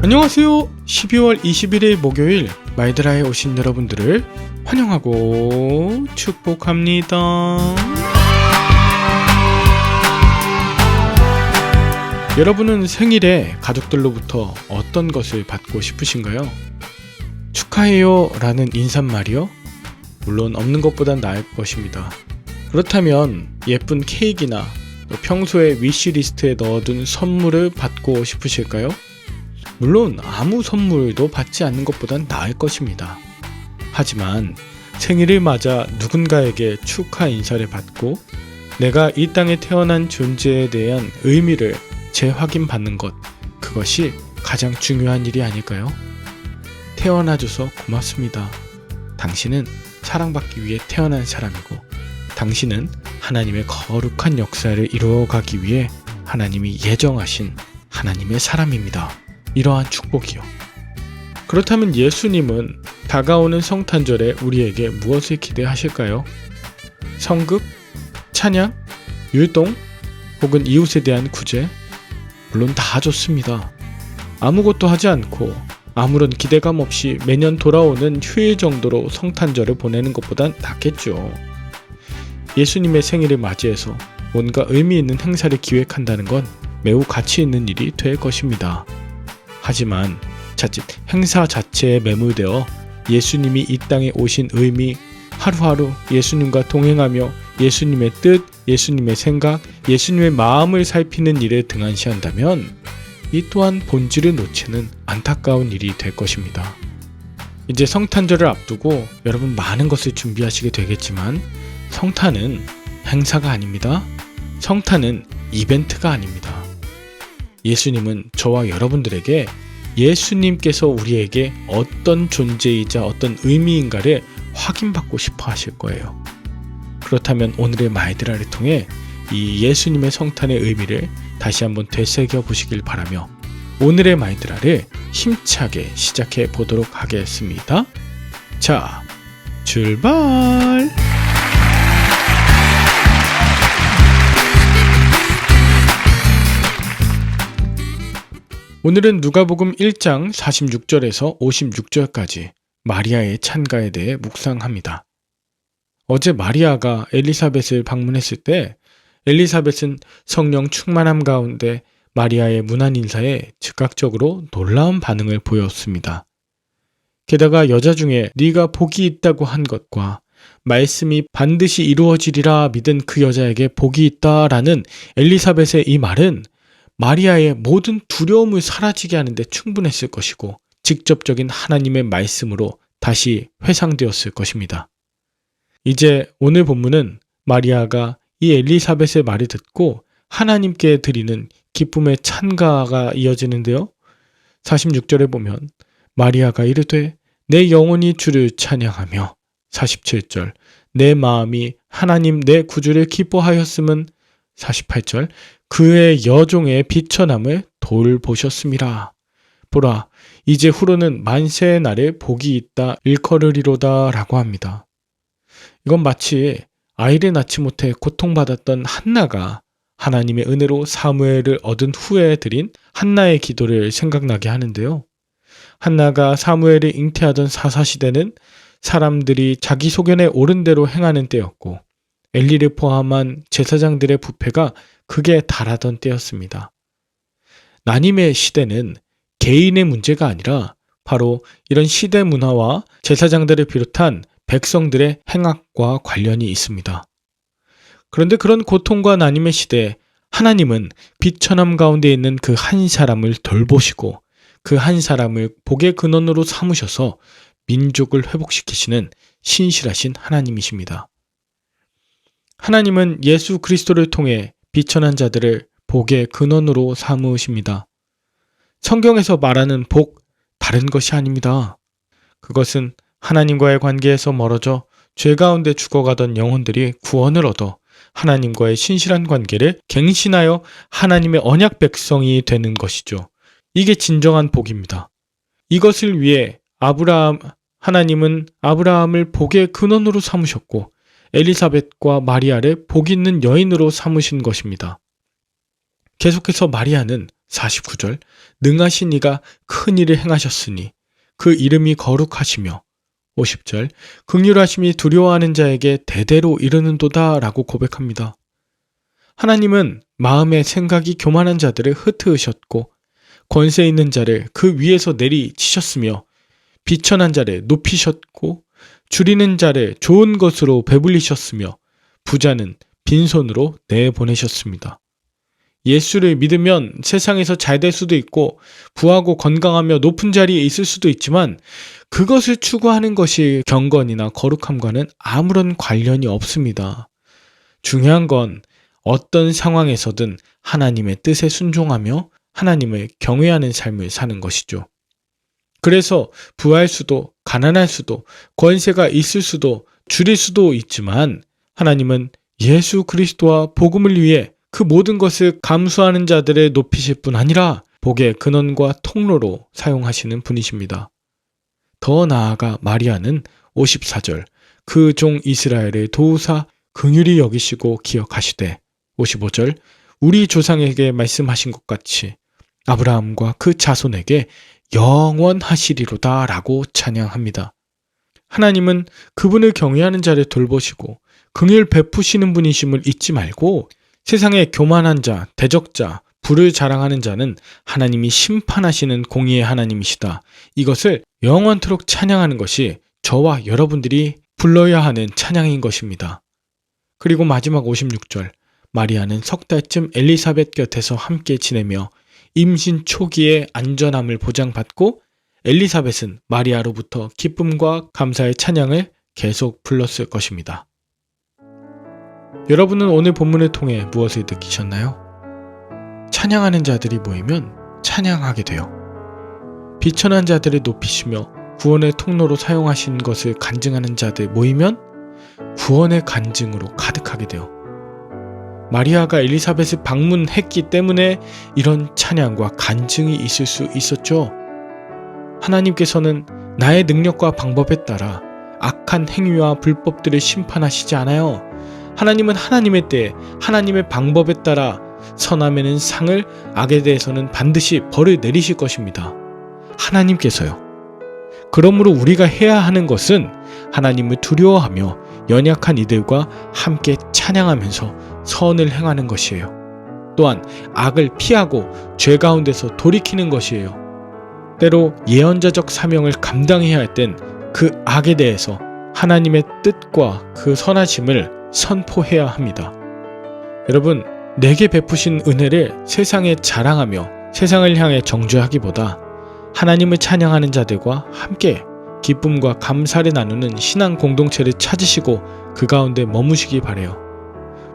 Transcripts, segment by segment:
안녕하세요. 12월 21일 목요일 마이드라에 오신 여러분들을 환영하고 축복합니다. 여러분은 생일에 가족들로부터 어떤 것을 받고 싶으신가요? 축하해요 라는 인사말이요? 물론 없는 것보단 나을 것입니다. 그렇다면 예쁜 케이크나 평소에 위시리스트에 넣어둔 선물을 받고 싶으실까요? 물론 아무 선물도 받지 않는 것보단 나을 것입니다. 하지만 생일을 맞아 누군가에게 축하 인사를 받고 내가 이 땅에 태어난 존재에 대한 의미를 재확인받는 것, 그것이 가장 중요한 일이 아닐까요? 태어나줘서 고맙습니다. 당신은 사랑받기 위해 태어난 사람이고 당신은 하나님의 거룩한 역사를 이루어가기 위해 하나님이 예정하신 하나님의 사람입니다. 이러한 축복이요. 그렇다면 예수님은 다가오는 성탄절에 우리에게 무엇을 기대하실까요? 성급? 찬양? 율동? 혹은 이웃에 대한 구제? 물론 다 좋습니다. 아무것도 하지 않고 아무런 기대감 없이 매년 돌아오는 휴일 정도로 성탄절을 보내는 것보단 낫겠죠. 예수님의 생일을 맞이해서 뭔가 의미 있는 행사를 기획한다는 건 매우 가치 있는 일이 될 것입니다. 하지만 자칫 행사 자체에 매몰되어 예수님이 이 땅에 오신 의미, 하루하루 예수님과 동행하며 예수님의 뜻, 예수님의 생각, 예수님의 마음을 살피는 일에 등한시한다면 이 또한 본질을 놓치는 안타까운 일이 될 것입니다. 이제 성탄절을 앞두고 여러분 많은 것을 준비하시게 되겠지만 성탄은 행사가 아닙니다. 성탄은 이벤트가 아닙니다. 예수님은 저와 여러분들에게 예수님께서 우리에게 어떤 존재이자 어떤 의미인가를 확인받고 싶어 하실 거예요. 그렇다면 오늘의 마이드라를 통해 이 예수님의 성탄의 의미를 다시 한번 되새겨 보시길 바라며 오늘의 마이드라를 힘차게 시작해 보도록 하겠습니다. 자, 출발! 오늘은 누가복음 1장 46절에서 56절까지 마리아의 찬가에 대해 묵상합니다. 어제 마리아가 엘리사벳을 방문했을 때 엘리사벳은 성령 충만함 가운데 마리아의 문안 인사에 즉각적으로 놀라운 반응을 보였습니다. 게다가 여자 중에 네가 복이 있다고 한 것과 말씀이 반드시 이루어지리라 믿은 그 여자에게 복이 있다라는 엘리사벳의 이 말은 마리아의 모든 두려움을 사라지게 하는데 충분했을 것이고 직접적인 하나님의 말씀으로 다시 회상되었을 것입니다. 이제 오늘 본문은 마리아가 이 엘리사벳의 말을 듣고 하나님께 드리는 기쁨의 찬가가 이어지는데요. 46절에 보면 마리아가 이르되 내 영혼이 주를 찬양하며 47절 내 마음이 하나님 내 구주를 기뻐하였음은 48절 그의 여종의 비천함을 돌보셨음이라. 보라 이제 후로는 만세의 날에 복이 있다 일컬으리로다 라고 합니다. 이건 마치 아이를 낳지 못해 고통받았던 한나가 하나님의 은혜로 사무엘을 얻은 후에 드린 한나의 기도를 생각나게 하는데요. 한나가 사무엘을 잉태하던 사사시대는 사람들이 자기 소견에 옳은 대로 행하는 때였고 엘리를 포함한 제사장들의 부패가 극에 달하던 때였습니다. 나님의 시대는 개인의 문제가 아니라 바로 이런 시대 문화와 제사장들을 비롯한 백성들의 행악과 관련이 있습니다. 그런데 그런 고통과 나님의 시대에 하나님은 비천함 가운데 있는 그 한 사람을 돌보시고 그 한 사람을 복의 근원으로 삼으셔서 민족을 회복시키시는 신실하신 하나님이십니다. 하나님은 예수 그리스도를 통해 비천한 자들을 복의 근원으로 삼으십니다. 성경에서 말하는 복, 다른 것이 아닙니다. 그것은 하나님과의 관계에서 멀어져 죄 가운데 죽어가던 영혼들이 구원을 얻어 하나님과의 신실한 관계를 갱신하여 하나님의 언약 백성이 되는 것이죠. 이게 진정한 복입니다. 이것을 위해 하나님은 아브라함을 복의 근원으로 삼으셨고 엘리사벳과 마리아를 복 있는 여인으로 삼으신 것입니다. 계속해서 마리아는 49절 능하신 이가 큰 일을 행하셨으니 그 이름이 거룩하시며 50절 긍휼하심이 두려워하는 자에게 대대로 이르는도다 라고 고백합니다. 하나님은 마음의 생각이 교만한 자들을 흩으셨고 권세 있는 자를 그 위에서 내리치셨으며 비천한 자를 높이셨고 줄이는 자를 좋은 것으로 배불리셨으며 부자는 빈손으로 내보내셨습니다. 예수를 믿으면 세상에서 잘 될 수도 있고 부하고 건강하며 높은 자리에 있을 수도 있지만 그것을 추구하는 것이 경건이나 거룩함과는 아무런 관련이 없습니다. 중요한 건 어떤 상황에서든 하나님의 뜻에 순종하며 하나님을 경외하는 삶을 사는 것이죠. 그래서 부할 수도 가난할 수도 권세가 있을 수도 줄일 수도 있지만 하나님은 예수 그리스도와 복음을 위해 그 모든 것을 감수하는 자들을 높이실 뿐 아니라 복의 근원과 통로로 사용하시는 분이십니다. 더 나아가 마리아는 54절 그 종 이스라엘을 도우사 긍휼히 여기시고 기억하시되 55절 우리 조상에게 말씀하신 것 같이 아브라함과 그 자손에게 영원하시리로다 라고 찬양합니다. 하나님은 그분을 경외하는 자를 돌보시고 긍휼 베푸시는 분이심을 잊지 말고 세상의 교만한 자, 대적자, 부를 자랑하는 자는 하나님이 심판하시는 공의의 하나님이시다. 이것을 영원토록 찬양하는 것이 저와 여러분들이 불러야 하는 찬양인 것입니다. 그리고 마지막 56절 마리아는 석 달쯤 엘리사벳 곁에서 함께 지내며 임신 초기에 안전함을 보장받고 엘리사벳은 마리아로부터 기쁨과 감사의 찬양을 계속 불렀을 것입니다. 여러분은 오늘 본문을 통해 무엇을 느끼셨나요? 찬양하는 자들이 모이면 찬양하게 돼요. 비천한 자들을 높이시며 구원의 통로로 사용하신 것을 간증하는 자들 모이면 구원의 간증으로 가득하게 돼요. 마리아가 엘리사벳을 방문했기 때문에 이런 찬양과 간증이 있을 수 있었죠. 하나님께서는 나의 능력과 방법에 따라 악한 행위와 불법들을 심판하시지 않아요. 하나님은 하나님의 때에 하나님의 방법에 따라 선함에는 상을, 악에 대해서는 반드시 벌을 내리실 것입니다. 하나님께서요. 그러므로 우리가 해야 하는 것은 하나님을 두려워하며 연약한 이들과 함께 찬양하면서 선을 행하는 것이에요. 또한 악을 피하고 죄 가운데서 돌이키는 것이에요. 때로 예언자적 사명을 감당해야 할 땐 그 악에 대해서 하나님의 뜻과 그 선하심을 선포해야 합니다. 여러분, 내게 베푸신 은혜를 세상에 자랑하며 세상을 향해 정죄하기보다 하나님을 찬양하는 자들과 함께 기쁨과 감사를 나누는 신앙 공동체를 찾으시고 그 가운데 머무시기 바라요.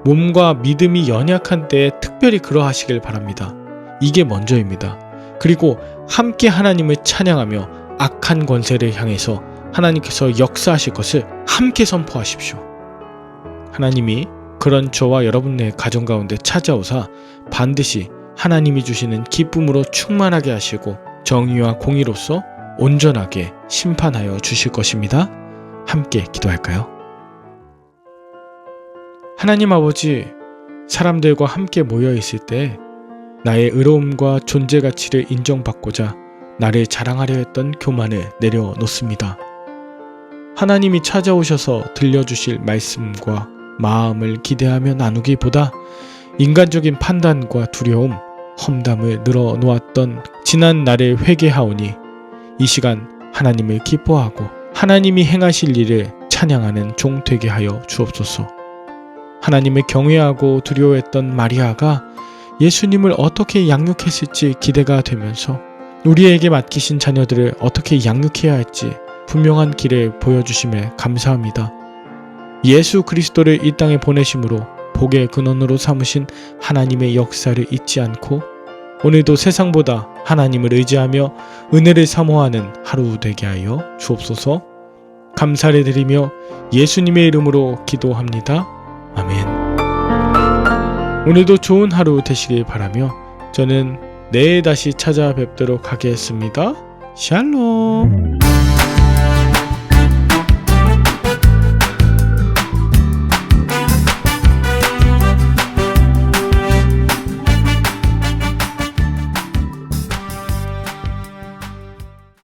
몸과 믿음이 연약한 때에 특별히 그러하시길 바랍니다. 이게 먼저입니다. 그리고 함께 하나님을 찬양하며 악한 권세를 향해서 하나님께서 역사하실 것을 함께 선포하십시오. 하나님이 그런 저와 여러분의 가정 가운데 찾아오사 반드시 하나님이 주시는 기쁨으로 충만하게 하시고 정의와 공의로서 온전하게 심판하여 주실 것입니다. 함께 기도할까요? 하나님 아버지, 사람들과 함께 모여 있을 때 나의 의로움과 존재 가치를 인정받고자 나를 자랑하려 했던 교만을 내려놓습니다. 하나님이 찾아오셔서 들려주실 말씀과 마음을 기대하며 나누기보다 인간적인 판단과 두려움, 험담을 늘어놓았던 지난 날을 회개하오니 이 시간 하나님을 기뻐하고 하나님이 행하실 일을 찬양하는 종 되게 하여 주옵소서. 하나님을 경외하고 두려워했던 마리아가 예수님을 어떻게 양육했을지 기대가 되면서 우리에게 맡기신 자녀들을 어떻게 양육해야 할지 분명한 길을 보여주심에 감사합니다. 예수 그리스도를 이 땅에 보내심으로 복의 근원으로 삼으신 하나님의 역사를 잊지 않고 오늘도 세상보다 하나님을 의지하며 은혜를 사모하는 하루 되게 하여 주옵소서. 감사를 드리며 예수님의 이름으로 기도합니다. 아멘. 오늘도 좋은 하루 되시길 바라며 저는 내일 다시 찾아뵙도록 하겠습니다. 샬롬.